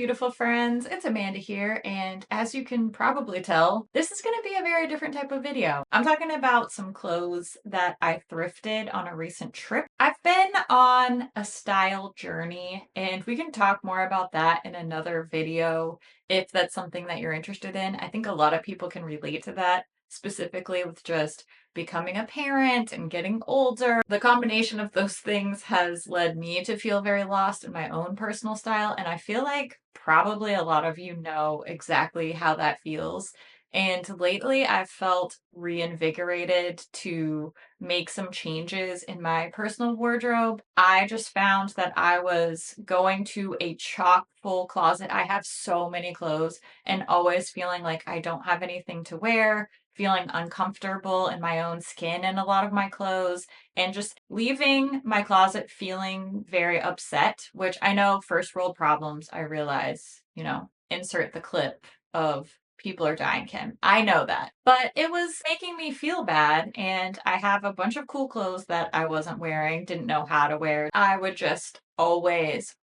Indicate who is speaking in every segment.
Speaker 1: beautiful friends, it's Amanda here, and as you can probably tell, this is going to be a very different type of video. I'm talking about some clothes that I thrifted on a recent trip. I've been on a style journey, and we can talk more about that in another video if that's something that you're interested in. I think a lot of people can relate to that, specifically with just becoming a parent and getting older. The combination of those things has led me to feel very lost in my own personal style, and I feel like probably a lot of you know exactly how that feels. And lately, I've felt reinvigorated to make some changes in my personal wardrobe. I just found that I was going to a chock full closet. I have so many clothes and always feeling like I don't have anything to wear, feeling uncomfortable in my own skin in a lot of my clothes, and just leaving my closet feeling very upset, which I know first world problems, I realize, insert the clip of people are dying, Kim. I know that. But it was making me feel bad, and I have a bunch of cool clothes that I wasn't wearing, didn't know how to wear. I would just always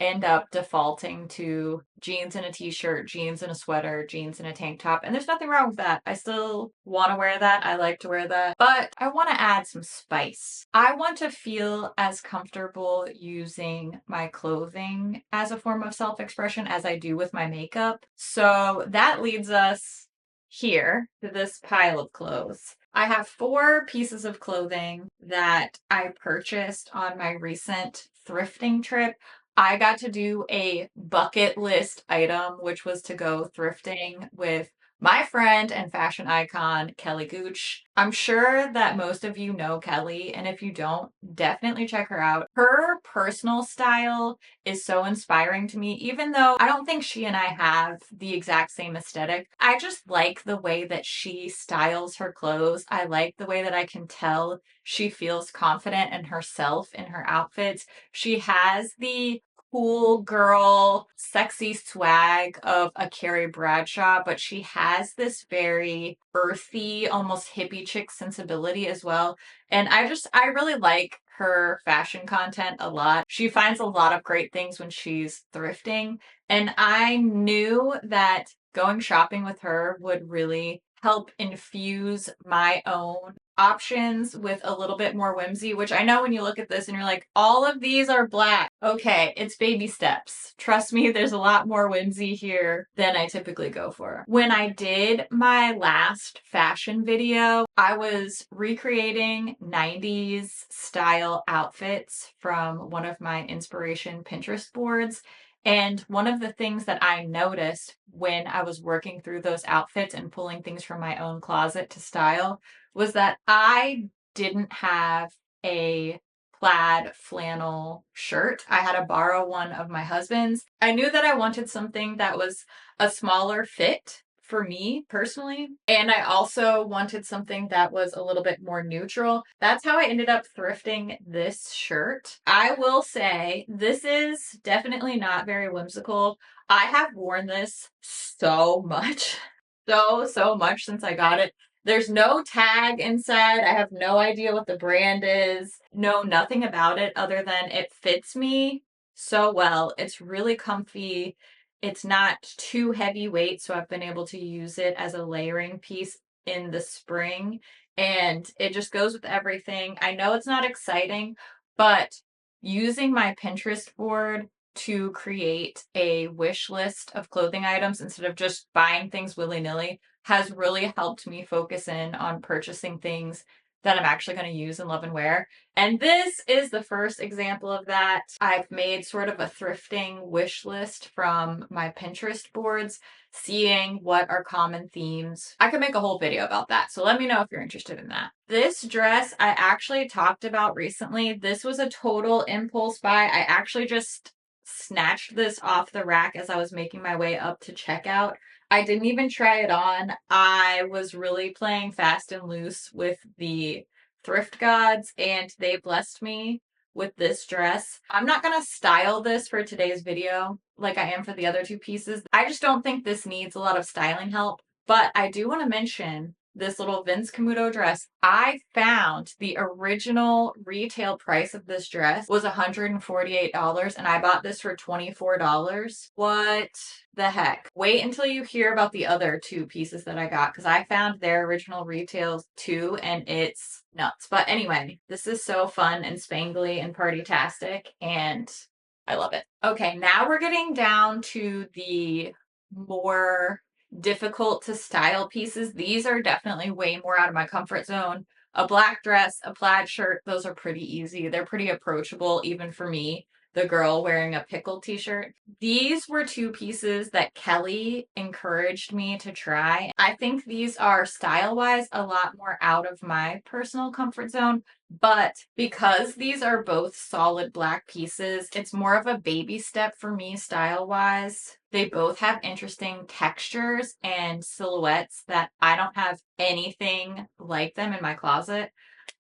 Speaker 1: end up defaulting to jeans and a t-shirt, jeans and a sweater, jeans and a tank top. And there's nothing wrong with that. I still want to wear that. I like to wear that. But I want to add some spice. I want to feel as comfortable using my clothing as a form of self-expression as I do with my makeup. So that leads us here to this pile of clothes. I have 4 pieces of clothing that I purchased on my recent thrifting trip. I got to do a bucket list item, which was to go thrifting with my friend and fashion icon, Kelly Gooch. I'm sure that most of you know Kelly, and if you don't, definitely check her out. Her personal style is so inspiring to me, even though I don't think she and I have the exact same aesthetic. I just like the way that she styles her clothes. I like the way that I can tell she feels confident in herself in her outfits. She has the cool girl, sexy swag of a Carrie Bradshaw, but she has this very earthy, almost hippie chick sensibility as well. And I really like her fashion content a lot. She finds a lot of great things when she's thrifting. And I knew that going shopping with her would really help infuse my own options with a little bit more whimsy, which I know when you look at this and you're like, all of these are black. Okay, it's baby steps. Trust me, there's a lot more whimsy here than I typically go for. When I did my last fashion video, I was recreating 90s style outfits from one of my inspiration Pinterest boards. And one of the things that I noticed when I was working through those outfits and pulling things from my own closet to style was that I didn't have a plaid flannel shirt. I had to borrow one of my husband's. I knew that I wanted something that was a smaller fit for me personally. And I also wanted something that was a little bit more neutral. That's how I ended up thrifting this shirt. I will say this is definitely not very whimsical. I have worn this so much, so much since I got it. There's no tag inside. I have no idea what the brand is. Know nothing about it other than it fits me so well. It's really comfy. It's not too heavyweight, so I've been able to use it as a layering piece in the spring, and it just goes with everything. I know it's not exciting, but using my Pinterest board to create a wish list of clothing items instead of just buying things willy-nilly has really helped me focus in on purchasing things that I'm actually going to use and love and wear. And this is the first example of that. I've made sort of a thrifting wish list from my Pinterest boards, seeing what are common themes. I could make a whole video about that, so let me know if you're interested in that. This dress I actually talked about recently. This was a total impulse buy. I actually just snatched this off the rack as I was making my way up to checkout. I didn't even try it on. I was really playing fast and loose with the thrift gods, and they blessed me with this dress. I'm not gonna style this for today's video like I am for the other 2 pieces. I just don't think this needs a lot of styling help, but I do want to mention this little Vince Camuto dress. I found the original retail price of this dress was $148 and I bought this for $24. What the heck? Wait until you hear about the other two pieces that I got because I found their original retails too and it's nuts. But anyway, this is so fun and spangly and party-tastic and I love it. Okay, now we're getting down to the more difficult to style pieces. These are definitely way more out of my comfort zone. A black dress, a plaid shirt, those are pretty easy. They're pretty approachable even for me, the girl wearing a pickle t-shirt. These were two pieces that Kelly encouraged me to try. I think these are style-wise a lot more out of my personal comfort zone, but because these are both solid black pieces, it's more of a baby step for me style-wise. They both have interesting textures and silhouettes that I don't have anything like them in my closet.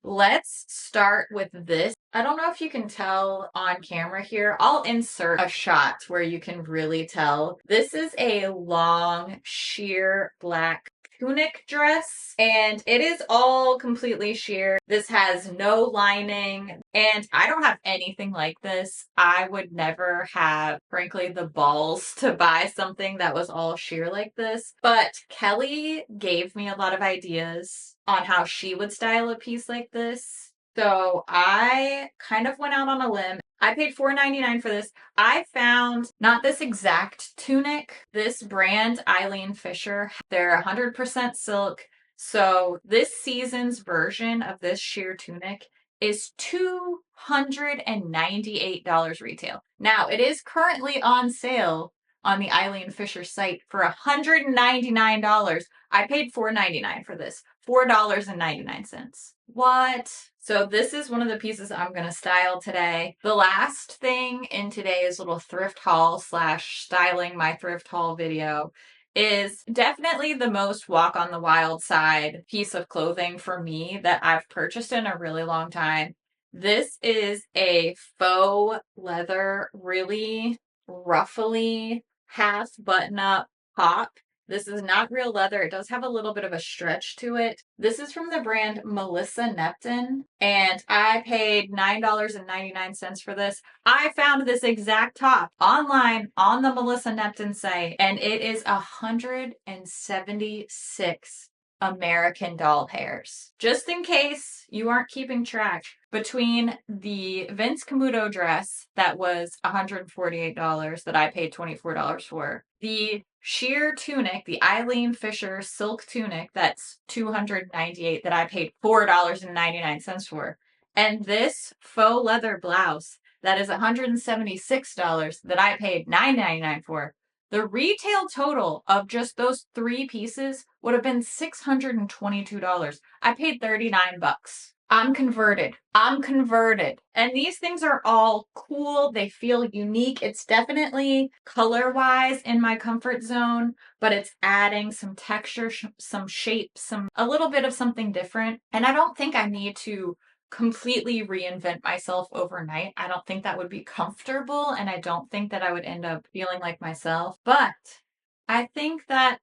Speaker 1: Let's start with this. I don't know if you can tell on camera here. I'll insert a shot where you can really tell. This is a long, sheer black tunic dress and it is all completely sheer. This has no lining and I don't have anything like this. I would never have, frankly, the balls to buy something that was all sheer like this. But Kelly gave me a lot of ideas on how she would style a piece like this. So I kind of went out on a limb. I paid $4.99 for this. I found not this exact tunic, this brand, Eileen Fisher. They're 100% silk. So this season's version of this sheer tunic is $298 retail. Now, it is currently on sale on the Eileen Fisher site for $199. I paid $4.99 for this. $4.99. What? So this is one of the pieces I'm going to style today. The last thing in today's little thrift haul slash styling my thrift haul video is definitely the most walk on the wild side piece of clothing for me that I've purchased in a really long time. This is a faux leather, really ruffly half button up top. This is not real leather. It does have a little bit of a stretch to it. This is from the brand Melissa Neptune, and I paid $9.99 for this. I found this exact top online on the Melissa Neptune site, and it is 176 American doll hairs. Just in case you aren't keeping track, between the Vince Camuto dress that was $148 that I paid $24 for, the sheer tunic, the Eileen Fisher silk tunic that's $298 that I paid $4.99 for, and this faux leather blouse that is $176 that I paid $9.99 for, the retail total of just those three pieces would have been $622. I paid 39 bucks. I'm converted. I'm converted. And these things are all cool. They feel unique. It's definitely color-wise in my comfort zone, but it's adding some texture, some shape, a little bit of something different. And I don't think I need to completely reinvent myself overnight. I don't think that would be comfortable, and I don't think that I would end up feeling like myself. But I think that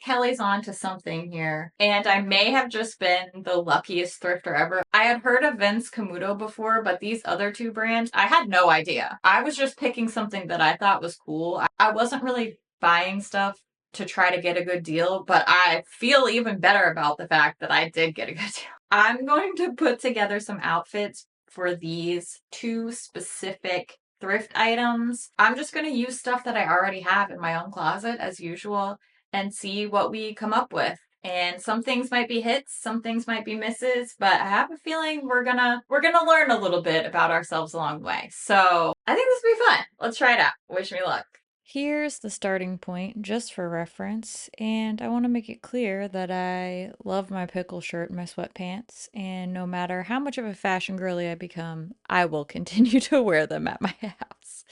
Speaker 1: Kelly's on to something here, and I may have just been the luckiest thrifter ever. I had heard of Vince Camuto before, but these other two brands, I had no idea. I was just picking something that I thought was cool. I wasn't really buying stuff to try to get a good deal, but I feel even better about the fact that I did get a good deal. I'm going to put together some outfits for these two specific thrift items. I'm just going to use stuff that I already have in my own closet as usual and see what we come up with. And some things might be hits, some things might be misses, but I have a feeling we're gonna learn a little bit about ourselves along the way. So I think this will be fun. Let's try it out. Wish me luck.
Speaker 2: Here's the starting point, just for reference, and I want to make it clear that I love my pickle shirt and my sweatpants, and no matter how much of a fashion girly I become, I will continue to wear them at my house.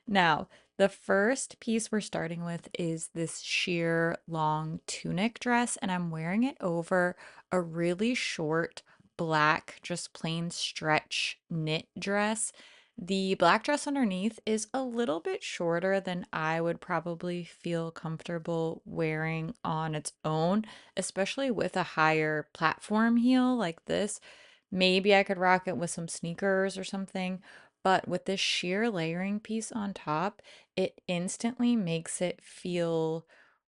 Speaker 2: Now, the first piece we're starting with is this sheer long tunic dress, and I'm wearing it over a really short black, just plain stretch knit dress. The black dress underneath is a little bit shorter than I would probably feel comfortable wearing on its own, especially with a higher platform heel like this. Maybe I could rock it with some sneakers or something, but with this sheer layering piece on top, it instantly makes it feel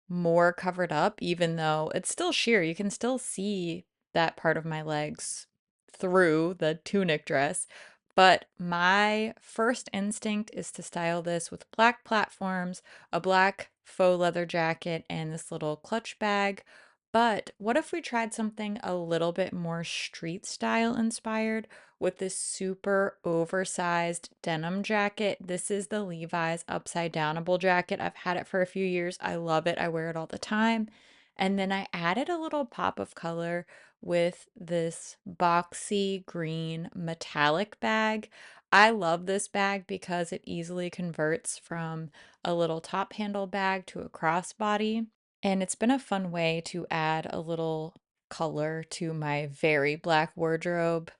Speaker 2: more covered up, even though it's still sheer. You can still see that part of my legs through the tunic dress. But my first instinct is to style this with black platforms, a black faux leather jacket, and this little clutch bag. But what if we tried something a little bit more street style inspired with this super oversized denim jacket? This is the Levi's upside downable jacket. I've had it for a few years. I love it. I wear it all the time. And then I added a little pop of color with this boxy green metallic bag. I love this bag because it easily converts from a little top handle bag to a crossbody. And it's been a fun way to add a little color to my very black wardrobe.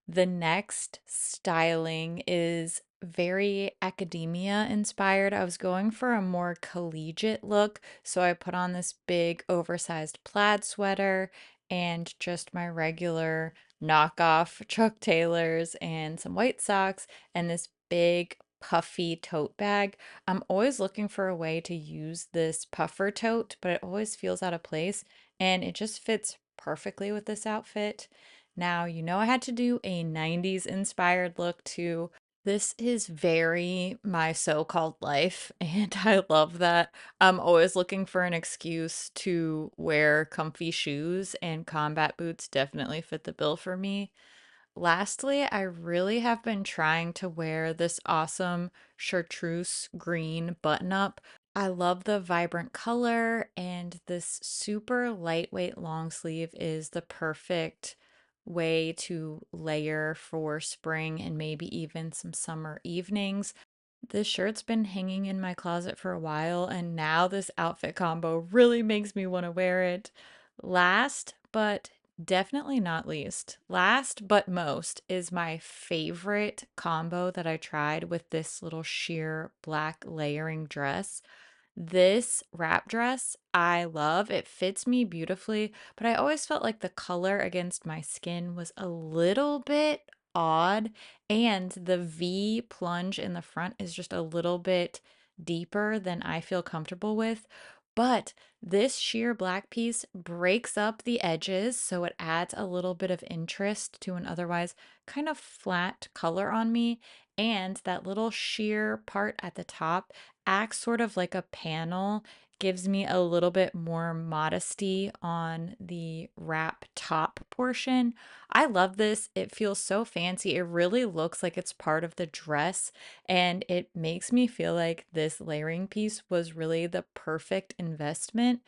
Speaker 2: The next styling is very academia inspired. I was going for a more collegiate look, so I put on this big oversized plaid sweater and just my regular knockoff Chuck Taylors and some white socks and this big puffy tote bag. I'm always looking for a way to use this puffer tote, but it always feels out of place and it just fits perfectly with this outfit. Now, you know, I had to do a 90s inspired look too. This is very my so-called life, and I love that. I'm always looking for an excuse to wear comfy shoes, and combat boots definitely fit the bill for me. Lastly, I really have been trying to wear this awesome chartreuse green button up. I love the vibrant color, and this super lightweight long sleeve is the perfect way to layer for spring and maybe even some summer evenings. This shirt's been hanging in my closet for a while, and now this outfit combo really makes me want to wear it. Last, but definitely not least, last but most is my favorite combo that I tried with this little sheer black layering dress. This wrap dress I love. It fits me beautifully, but I always felt like the color against my skin was a little bit odd, and the V plunge in the front is just a little bit deeper than I feel comfortable with. But this sheer black piece breaks up the edges, so it adds a little bit of interest to an otherwise kind of flat color on me. And that little sheer part at the top acts sort of like a panel, gives me a little bit more modesty on the wrap top portion. I love this. It feels so fancy. It really looks like it's part of the dress, and it makes me feel like this layering piece was really the perfect investment.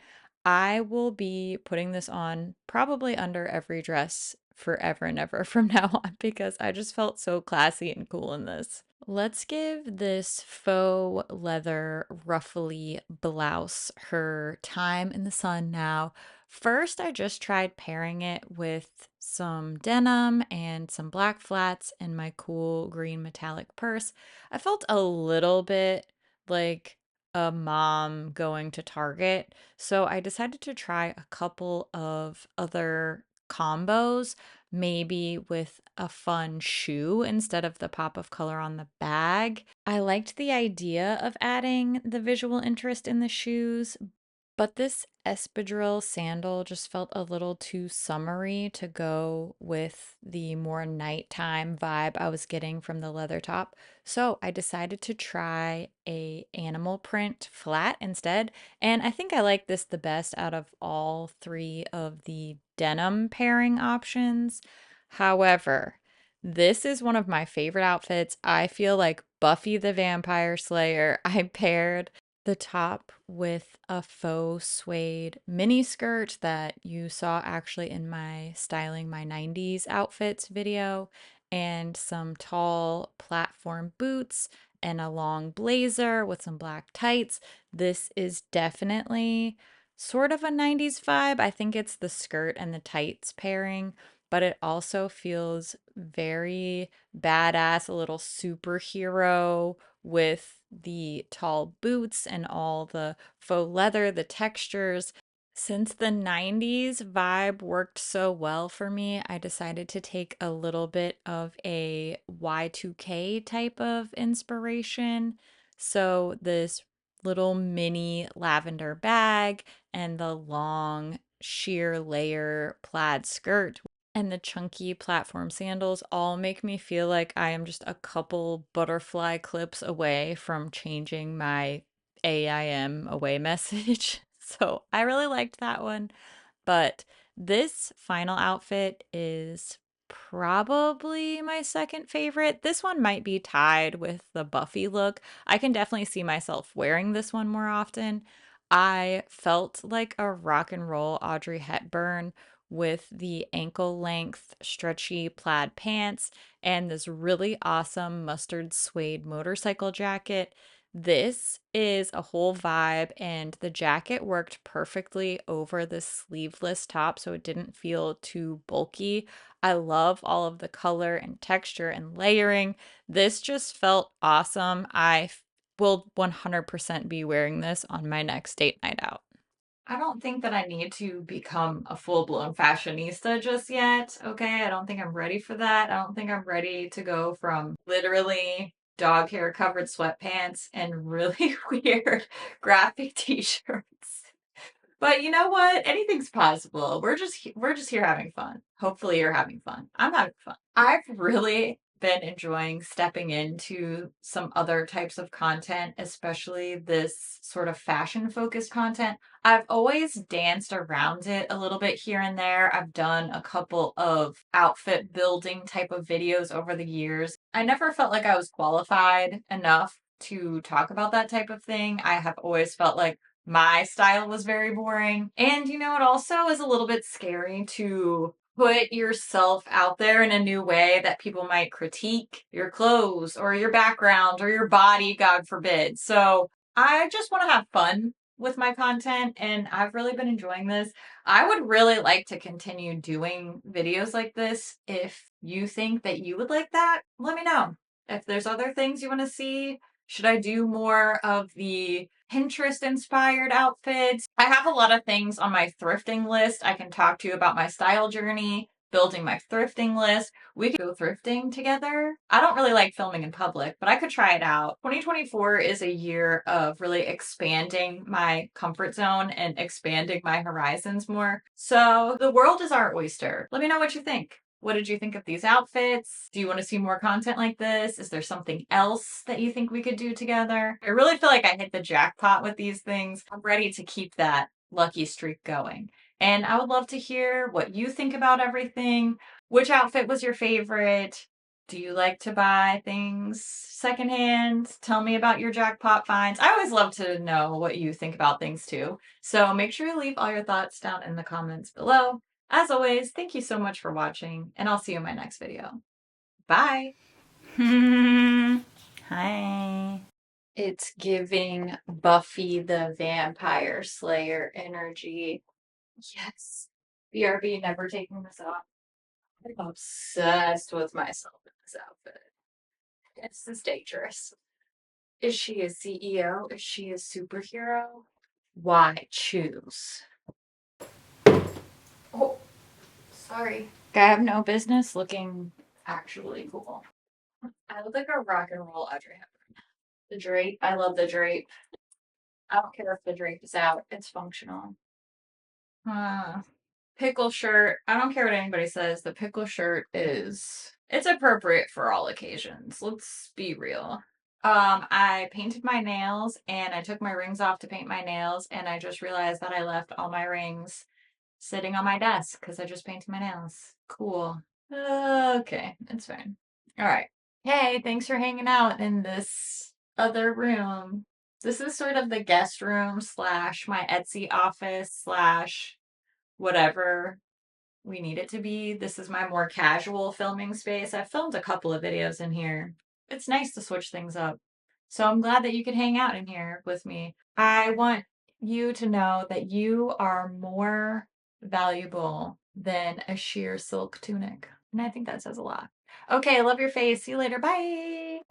Speaker 2: I will be putting this on probably under every dress forever and ever from now on because I just felt so classy and cool in this. Let's give this faux leather ruffly blouse her time in the sun now. First, I just tried pairing it with some denim and some black flats and my cool green metallic purse. I felt a little bit like a mom going to Target, so I decided to try a couple of other combos, maybe with a fun shoe instead of the pop of color on the bag. I liked the idea of adding the visual interest in the shoes, but this espadrille sandal just felt a little too summery to go with the more nighttime vibe I was getting from the leather top. So I decided to try a animal print flat instead, and I think I like this the best out of all three of the denim pairing options. However, this is one of my favorite outfits. I feel like Buffy the Vampire Slayer. I paired the top with a faux suede mini skirt that you saw actually in my styling my 90s outfits video, and some tall platform boots and a long blazer with some black tights. This is definitely sort of a 90s vibe. I think it's the skirt and the tights pairing, but it also feels very badass, a little superhero with the tall boots and all the faux leather, the textures. Since the 90s vibe worked so well for me, I decided to take a little bit of a Y2K type of inspiration. So, this little mini lavender bag and the long sheer layer plaid skirt and the chunky platform sandals all make me feel like I am just a couple butterfly clips away from changing my AIM away message. So I really liked that one. But this final outfit is probably my second favorite. This one might be tied with the Buffy look. I can definitely see myself wearing this one more often. I felt like a rock and roll Audrey Hepburn with the ankle length stretchy plaid pants and this really awesome mustard suede motorcycle jacket. This is a whole vibe, and the jacket worked perfectly over the sleeveless top, so it didn't feel too bulky. I love all of the color and texture and layering. This just felt awesome. Will 100% be wearing this on my next date night out.
Speaker 1: I don't think that I need to become a full-blown fashionista just yet, okay? I don't think I'm ready for that. I don't think I'm ready to go from literally dog hair covered sweatpants and really weird graphic t-shirts. But you know what? Anything's possible. We're just here having fun. Hopefully you're having fun. I'm having fun. I've really been enjoying stepping into some other types of content, especially this sort of fashion focused content. I've always danced around it a little bit here and there. I've done a couple of outfit building type of videos over the years. I never felt like I was qualified enough to talk about that type of thing. I have always felt like my style was very boring. And you know, it also is a little bit scary to put yourself out there in a new way that people might critique your clothes or your background or your body, God forbid. So I just want to have fun with my content and I've really been enjoying this. I would really like to continue doing videos like this. If you think that you would like that, let me know. If there's other things you want to see, should I do more of the Pinterest inspired outfits? I have a lot of things on my thrifting list. I can talk to you about my style journey, building my thrifting list. We could go thrifting together. I don't really like filming in public, but I could try it out. 2024 is a year of really expanding my comfort zone and expanding my horizons more. So the world is our oyster. Let me know what you think. What did you think of these outfits? Do you want to see more content like this? Is there something else that you think we could do together? I really feel like I hit the jackpot with these things. I'm ready to keep that lucky streak going. And I would love to hear what you think about everything. Which outfit was your favorite? Do you like to buy things secondhand? Tell me about your jackpot finds. I always love to know what you think about things too. So make sure you leave all your thoughts down in the comments below. As always, thank you so much for watching, and I'll see you in my next video. Bye!
Speaker 2: Hi.
Speaker 1: It's giving Buffy the Vampire Slayer energy. Yes. BRB, never taking this off. I'm obsessed with myself in this outfit. This is dangerous. Is she a CEO? Is she a superhero? Why choose? Oh, sorry. I have no business looking actually cool. I look like a rock and roll Audrey Hepburn. The drape, I love the drape. I don't care if the drape is out, it's functional. Uh, Pickle shirt. I don't care what anybody says. The pickle shirt it's appropriate for all occasions. Let's be real. I painted my nails and I took my rings off to paint my nails and I just realized that I left all my rings sitting on my desk because I just painted my nails. Cool. Okay, it's fine. All right. Hey, thanks for hanging out in this other room. This is sort of the guest room slash my Etsy office slash whatever we need it to be. This is my more casual filming space. I've filmed a couple of videos in here. It's nice to switch things up. So I'm glad that you could hang out in here with me. I want you to know that you are more valuable than a sheer silk tunic. And I think that says a lot. Okay, I love your face. See you later. Bye.